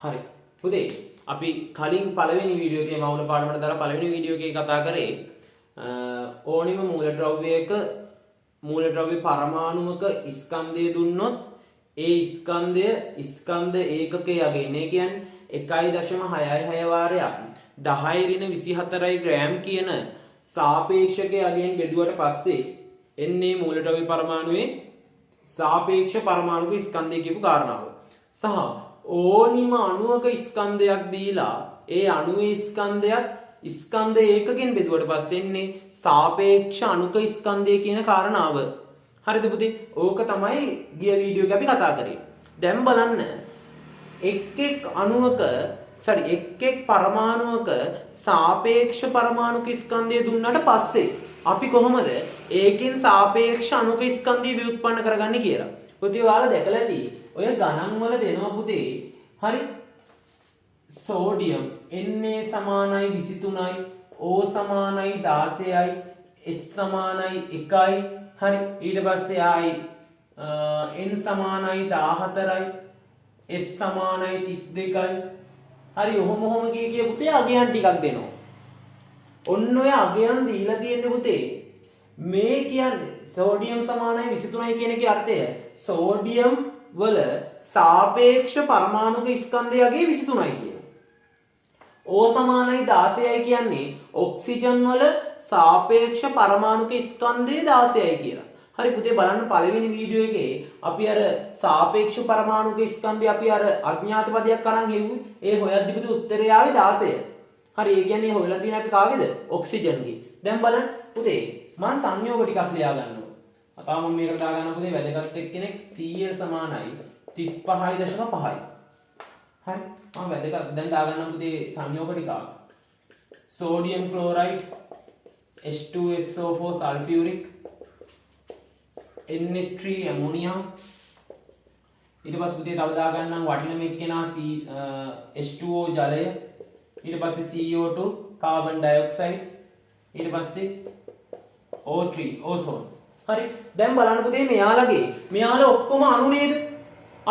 හරි. පුතේ අපි කලින් පළවෙනි වීඩියෝ එකේ මවුල පාඩමට දාලා පළවෙනි වීඩියෝ එකේ කතා කරේ ඕනිම මූලද්‍රව්‍යයක මූලද්‍රව්‍ය පරමාණුවක ස්කන්ධය දුන්නොත් ඒ ස්කන්ධය ස්කන්ධ ඒකකයේ යගෙන ඒ කියන්නේ 1.66 වාරයක් 10^24 ග්‍රෑම් කියන සාපේක්ෂකයේ යගෙන බෙදුවට පස්සේ එන්නේ මූලද්‍රව්‍ය පරමාණුවේ සාපේක්ෂ පරමාණුක ස්කන්ධය කියපු කාරණාව. සහ ඕනිම අණුවක ස්කන්ධයක් දීලා ඒ අණුවේ ස්කන්ධයත් ස්කන්ධ ඒකකින් බෙදුවට පස්සේ එන්නේ සාපේක්ෂ අණුක ස්කන්ධය කියන කාරණාව. හරිද පුතේ? ඕක තමයි ගිය වීඩියෝ එකේ අපි කතා කරේ. දැන් බලන්න එක් අණුවක එක් පරමාණුවක සාපේක්ෂ පරමාණුක ස්කන්ධය දුන්නාට පස්සේ අපි කොහොමද ඒකෙන් සාපේක්ෂ අණුක ස්කන්ධය ව්‍යුත්පන්න කරගන්නේ කියලා. පුතේ ඔයාලා දැකලා ඇති ඔය ගණන් වල දෙනවා පුතේ. හරි. සෝඩියම් Na සමානයි 23යි, O සමානයි 16යි, S සමානයි 1යි. හරි. ඊට පස්සේ ආයි N සමානයි 14යි, S සමානයි 32යි. හරි. ඔහොම කිය පුතේ අගයන් ටිකක් දෙනවා. ඔන්න ඔය අගයන් දීලා තියෙන්නේ පුතේ. මේ කියන්නේ සෝඩියම් සමානයි 23යි කියන එකේ අර්ථය සෝඩියම් වල සාපේක්ෂ පරමාණුක ස්කන්ධයගේ 23යි කියන. O සමානයි 16යි කියන්නේ ඔක්සිජන් වල සාපේක්ෂ පරමාණුක ස්කන්ධය 16යි කියලා. හරි පුතේ බලන්න පළවෙනි වීඩියෝ එකේ අපි අර සාපේක්ෂ පරමාණුක ස්කන්ධය අපි අර අඥාත පදයක් අරන් හෙව්වේ. ඒ හොයද්දි පුතේ උත්තරය ආවේ 16. හරි ඒ කියන්නේ හොයලා තියෙන අපි කාගේද? ඔක්සිජන්ගේ. දැන් බලන්න පුතේ මම සංයෝග ටිකක් ලියා ගන්නවා. තාම මම මේකට දාගන්න පුතේ වැදගත් එක්කෙනෙක් Cl සමානයි 35.5යි. හරි මම වැදගත් දැන් දාගන්න පුතේ සංයෝග ටිකක්. Sodium chloride H2SO4 sulphuric NH3 ammonium ඊට පස්සේ පුතේ තව දාගන්නම් වටිනම එක්කෙනා H2O ජලය ඊට පස්සේ CO2 කාබන් ඩයොක්සයිඩ් ඊට පස්සේ O3 ඕසෝන්. හරි දැන් බලන්න පුතේ මෙයාලා ඔක්කොම අණු නේද?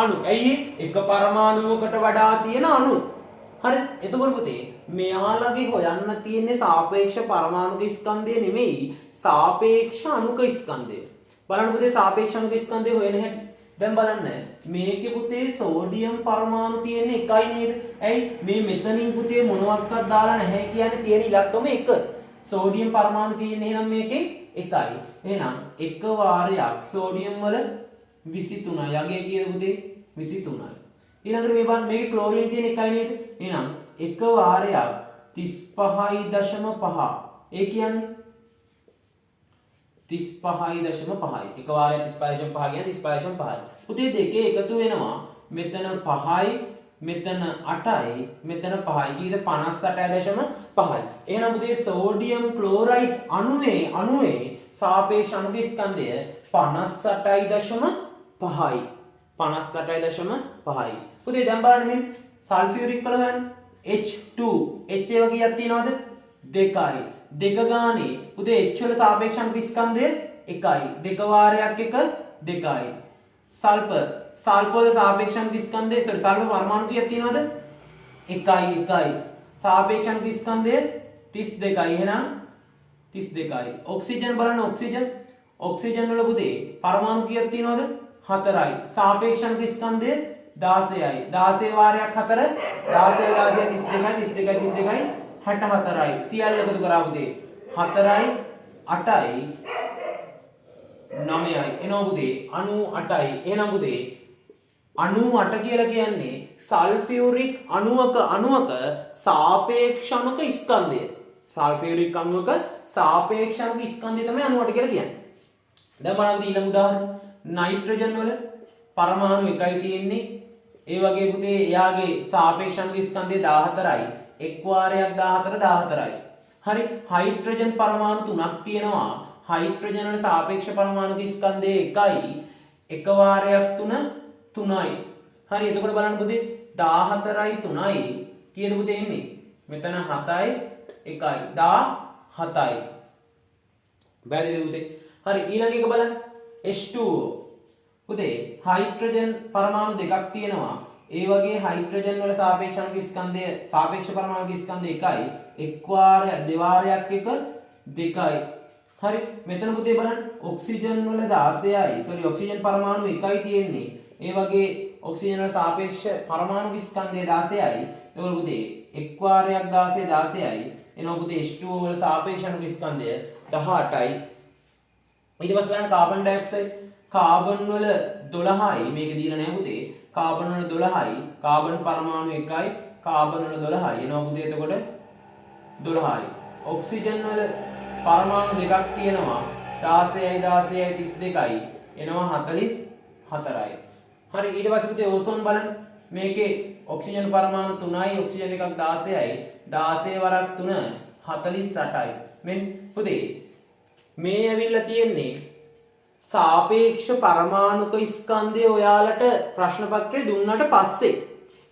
අණු. ඇයි එක පරමාණුවකට වඩා තියෙන අණු. හරි එතකොට පුතේ මෙයාලගේ හොයන්න තියෙන්නේ සාපේක්ෂ පරමාණුක ස්කන්ධය නෙමෙයි සාපේක්ෂ අණුක ස්කන්ධය. බලන්න පුතේ සාපේක්ෂ අණුක ස්කන්ධය හොයන හැටි. දැන් බලන්න මේකේ පුතේ සෝඩියම් පරමාණු තියෙන්නේ එකයි නේද? ඇයි මේ මෙතනින් පුතේ මොනවත්වත් දාලා නැහැ කියන්නේ තියෙන ඉලක්කම 1. සෝඩියම් පරමාණු තියෙන්නේ එහෙනම් මේකේ 1යි. එහෙනම් එක වාරයක් සෝඩියම් වල 23යි. යගේ කීයද පුතේ? 23යි. ඊළඟට මේ බලන්න මේකේ ක්ලෝරින් තියෙන 1යි නේද? එහෙනම් එක වාරයක් 35.5. ඒ කියන්නේ 35.5යි. එක වාරයක් 35.5 කියන්නේ 35.5යි. පුතේ දෙකේ එකතු වෙනවා. මෙතන 5යි, මෙතන 8යි, මෙතන 5යි. කීයද? 58.5යි. එහෙනම් පුතේ සෝඩියම් ක්ලෝරයිඩ් අණුවේ සාපේක්ෂ අණුක ස්කන්ධය 58.5යි. 58.5යි. පුතේ දැන් බලන්න මෙන්න සල්ෆියුරික් වල හොයන්න. H2 H ඒ වගේක් තියනවද? 2යි. දෙක ගානේ පුතේ H වල සාපේක්ෂ අණුක ස්කන්ධය 1යි. දෙක වාරයක් 1 2යි. සල්ෆර් වල සාපේක්ෂ අණුක ස්කන්ධය සල්ෆර් පරමාණු කීයක් තියනවද? 1යි. සාපේක්ෂ අණුක ස්කන්ධය 32යි. එහෙනම් 32යි. ඔක්සිජන් බලන්න ඔක්සිජන් වල පුතේ පරමාණු කීයක් තියනවද? 4යි. සාපේක්ෂ අණුක ස්කන්ධය 16යි. 16 වාරයක් 4 16 32යි 64යි. සියල්ල එකතු කරා පුතේ 4යි 8යි 9යි. එනවා පුතේ 98යි. එහෙනම් පුතේ 98 කියලා කියන්නේ සල්ෆියුරික් අණුවක සාපේක්ෂ අණුක ස්කන්ධය. සල්ෆියුරික් අණුවක සාපේක්ෂ අණුක ස්කන්ධය තමයි 98 කියලා කියන්නේ. දැන් බලන්න ඊළඟ උදාහරණ නයිට්‍රජන් වල පරමාණු එකයි තියෙන්නේ. ඒ වගේ පුතේ එයාගේ සාපේක්ෂ අණුක ස්කන්ධය 14යි. එක් වාරයක් 14යි. හරි හයිඩ්‍රජන් පරමාණු 3ක් තියෙනවා. හයිඩ්‍රජන් වල සාපේක්ෂ පරමාණුක ස්කන්ධය 1යි. එක වාරයක් 3යි. හරි එතකොට බලන්න පුතේ 14යි 3යි කීයද පුතේ එන්නේ? මෙතන 7යි 1යි 17යි. බැරිද පුතේ? හරි ඊළඟ එක බලන්න H2O. පුතේ හයිඩ්‍රජන් පරමාණු දෙකක් තියෙනවා. ඒ වගේ හයිඩ්‍රජන් වල සාපේක්ෂ අණුක ස්කන්ධය සාපේක්ෂ පරමාණුක ස්කන්ධය එකයි. එක් වාරයක් දෙවාරයක් එක දෙකයි. හරි. මෙතන පුතේ බලන්න ඔක්සිජන් වල 16යි. ඔක්සිජන් පරමාණු එකයි තියෙන්නේ. ඒ වගේ ඔක්සිජන් වල සාපේක්ෂ පරමාණුක ස්කන්ධය 16යි. එතකොට පුතේ එක් වාරයක් 16යි. එනවා පුතේ H2O වල සාපේක්ෂ අණුක ස්කන්ධය 18යි. ඊට පස්සේ බලන්න කාබන් ඩයොක්සයිඩ් කාබන් වල 12යි. මේක දීලා නැහැ පුතේ. කාබන් වල 12යි. කාබන් පරමාණු එකයි. කාබන් වල 12යි. එනවා පුතේ එතකොට 12යි. ඔක්සිජන් වල පරමාණු දෙකක් තියෙනවා. 16යි 16යි 32යි. එනවා 44යි. හරි. ඊට පස්සේ පුතේ ඕසෝන් බලන්න. මේකේ ඔක්සිජන් පරමාණු 3යි. ඔක්සිජන් එකක් 16යි. 16 වරක් 3 48යි. මෙන්න පුතේ මේ ඇවිල්ලා තියෙන්නේ සාපේක්ෂ පරමාණුක ස්කන්ධය ඔයාලට ප්‍රශ්න පත්‍රයේ දුන්නාට පස්සේ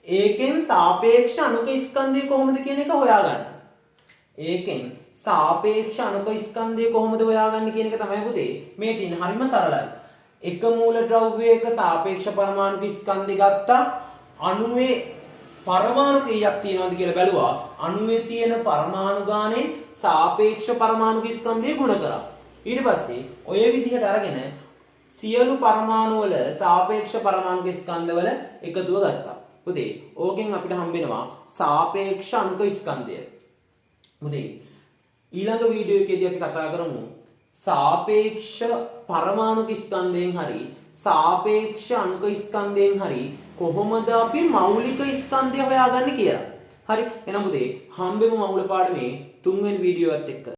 ඒකෙන් සාපේක්ෂ අණුක ස්කන්ධය කොහොමද කියන එක හොයාගන්න. ඒකෙන් සාපේක්ෂ අණුක ස්කන්ධය කොහොමද හොයාගන්නේ කියන එක තමයි පුතේ මේ තියෙන හරිම සරලයි. එක මූල ද්‍රව්‍යයක සාපේක්ෂ පරමාණුක ස්කන්ධය ගත්තා අණුවේ පරමාණු කීයක් තියෙනවද කියලා බැලුවා. අණුවේ තියෙන පරමාණු ගානෙන් සාපේක්ෂ පරමාණුක ස්කන්ධය ගුණ කරා. ඊට පස්සේ ඔය විදිහට අරගෙන සියලු පරමාණු වල සාපේක්ෂ පරමාණුක ස්කන්ධවල එකතුව ගත්තා. පුතේ ඕකෙන් අපිට හම්බෙනවා සාපේක්ෂ අණුක ස්කන්ධය. පුතේ ඊළඟ වීඩියෝ එකේදී අපි කතා කරමු සාපේක්ෂ පරමාණුක ස්කන්ධයෙන් හරි සාපේක්ෂ අණුක ස්කන්ධයෙන් හරි කොහොමද අපි මෞලික ස්කන්ධය හොයාගන්නේ කියලා. හරි. එහෙනම් පුතේ හම්බෙමු මෞල පාඩමේ 3 වෙනි වීඩියෝ එකත් එක්ක.